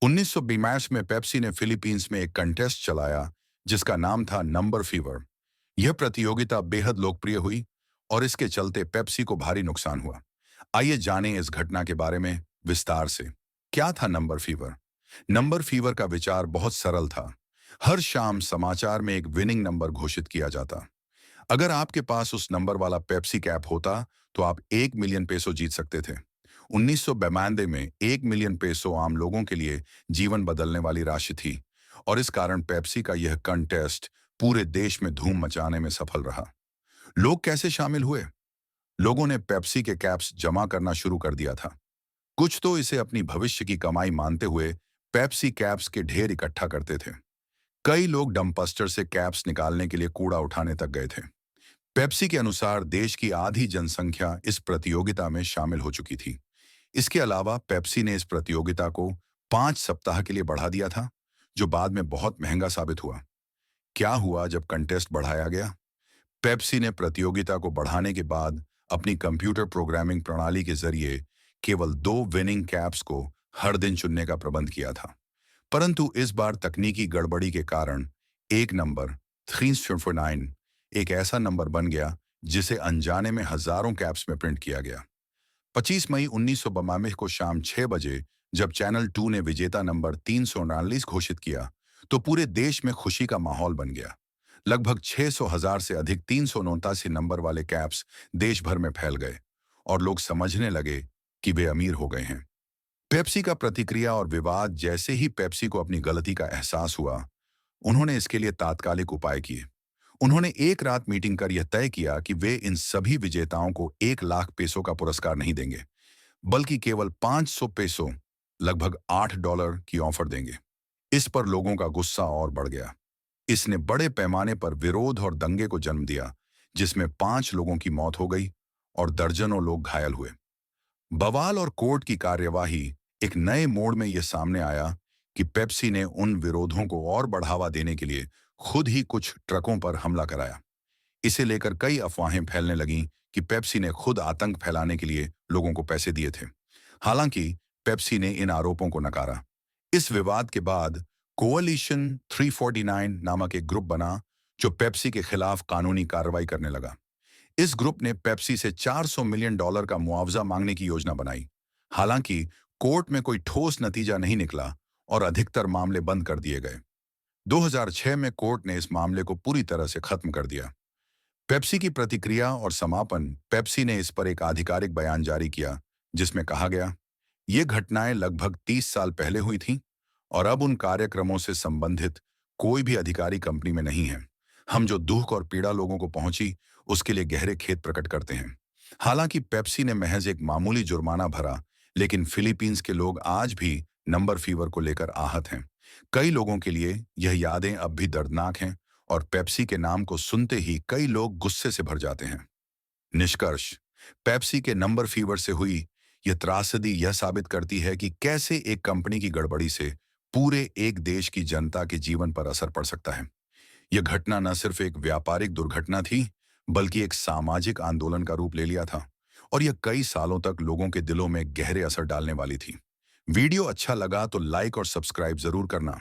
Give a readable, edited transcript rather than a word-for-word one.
1922 में पेप्सी ने फिलीपींस में एक कंटेस्ट चलाया जिसका नाम था नंबर फीवर। यह प्रतियोगिता बेहद लोकप्रिय हुई और इसके चलते पेप्सी को भारी नुकसान हुआ। आइए जानें इस घटना के बारे में विस्तार से। क्या था नंबर फीवर? नंबर फीवर का विचार बहुत सरल था। हर शाम समाचार में एक विनिंग नंबर घोषित किया जाता। अगर आपके पास उस नंबर वाला पेप्सी कैप होता तो आप 1 मिलियन पेसो जीत सकते थे। 1992 में 1 मिलियन पेसो आम लोगों के लिए जीवन बदलने वाली राशि थी और इस कारण पेप्सी का यह कंटेस्ट पूरे देश में धूम मचाने में सफल रहा। लोग कैसे शामिल हुए? लोगों ने पेप्सी के कैप्स जमा करना शुरू कर दिया था। कुछ तो इसे अपनी भविष्य की कमाई मानते हुए पेप्सी कैप्स के ढेर इकट्ठा करते थे। कई लोग डंपस्टर से कैप्स निकालने के लिए कूड़ा उठाने तक गए थे। पेप्सी के अनुसार देश की आधी जनसंख्या इस प्रतियोगिता में शामिल हो चुकी थी। इसके अलावा पेप्सी ने इस प्रतियोगिता को 5 सप्ताह के लिए बढ़ा दिया था, जो बाद में बहुत महंगा साबित हुआ। क्या हुआ जब कंटेस्ट बढ़ाया गया? पेप्सी ने प्रतियोगिता को बढ़ाने के बाद अपनी कंप्यूटर प्रोग्रामिंग प्रणाली के जरिए केवल 2 विनिंग कैप्स को हर दिन चुनने का प्रबंध किया था। परंतु इस बार तकनीकी गड़बड़ी के कारण एक नंबर 349 एक ऐसा नंबर बन गया जिसे अनजाने में हजारों कैप्स में प्रिंट किया गया। 25 मई 1992 को शाम 6 बजे जब चैनल 2 ने विजेता नंबर 349 घोषित किया तो पूरे देश में खुशी का माहौल बन गया। लगभग 600,000 से अधिक 389 नंबर वाले कैप्स देश भर में फैल गए और लोग समझने लगे कि वे अमीर हो गए हैं। पेप्सी का प्रतिक्रिया और विवाद। जैसे ही पेप्सी को अपनी गलती का एहसास हुआ, उन्होंने इसके लिए तात्कालिक उपाय किए। उन्होंने एक रात मीटिंग कर यह तय किया कि वे इन सभी विजेताओं को 1 लाख पेसो का पुरस्कार नहीं देंगे, बल्कि केवल 500 पेसो, लगभग $8 की ऑफर देंगे। इस पर लोगों का गुस्सा और बढ़ गया। इसने बड़े पैमाने पर विरोध और दंगे को जन्म दिया, जिसमें 5 लोगों की मौत हो गई और दर्जनों लोग घायल हुए। बवाल और कोर्ट की कार्यवाही एक नए मोड़ में यह सामने आया कि पेप्सी ने उन विरोधों को और बढ़ावा देने के लिए खुद ही कुछ ट्रकों पर हमला कराया। इसे लेकर कई अफवाहें फैलने लगीं कि पेप्सी ने खुद आतंक फैलाने के लिए लोगों को पैसे दिए थे। हालांकि पेप्सी ने इन आरोपों को नकारा। इस विवाद के बाद कोअलिशन 349 नामक एक ग्रुप बना जो पेप्सी के खिलाफ कानूनी कार्रवाई करने लगा। इस ग्रुप ने पेप्सी से $400 मिलियन का मुआवजा मांगने की योजना बनाई। हालांकि कोर्ट में कोई ठोस नतीजा नहीं निकला और अधिकतर मामले बंद कर दिए गए। 2006 में कोर्ट ने इस मामले को पूरी तरह से खत्म कर दिया। पेप्सी की प्रतिक्रिया और समापन। पेप्सी ने इस पर एक आधिकारिक बयान जारी किया जिसमें कहा गया, ये घटनाएं लगभग 30 साल पहले हुई थीं और अब उन कार्यक्रमों से संबंधित कोई भी अधिकारी कंपनी में नहीं है। हम जो दुख और पीड़ा लोगों को पहुंची उसके लिए गहरे खेद प्रकट करते हैं। हालांकि पेप्सी ने महज एक मामूली जुर्माना भरा, लेकिन फिलीपींस के लोग आज भी नंबर फीवर को लेकर आहत हैं। कई लोगों के लिए यह यादें अब भी दर्दनाक हैं और पेप्सी के नाम को सुनते ही कई लोग गुस्से से भर जाते हैं। निष्कर्ष, पेप्सी के नंबर फीवर से हुई यह त्रासदी यह साबित करती है कि कैसे एक कंपनी की गड़बड़ी से पूरे एक देश की जनता के जीवन पर असर पड़ सकता है। यह घटना न सिर्फ एक व्यापारिक दुर्घटना थी, बल्कि एक सामाजिक आंदोलन का रूप ले लिया था और यह कई सालों तक लोगों के दिलों में गहरे असर डालने वाली थी। वीडियो अच्छा लगा तो लाइक और सब्सक्राइब जरूर करना।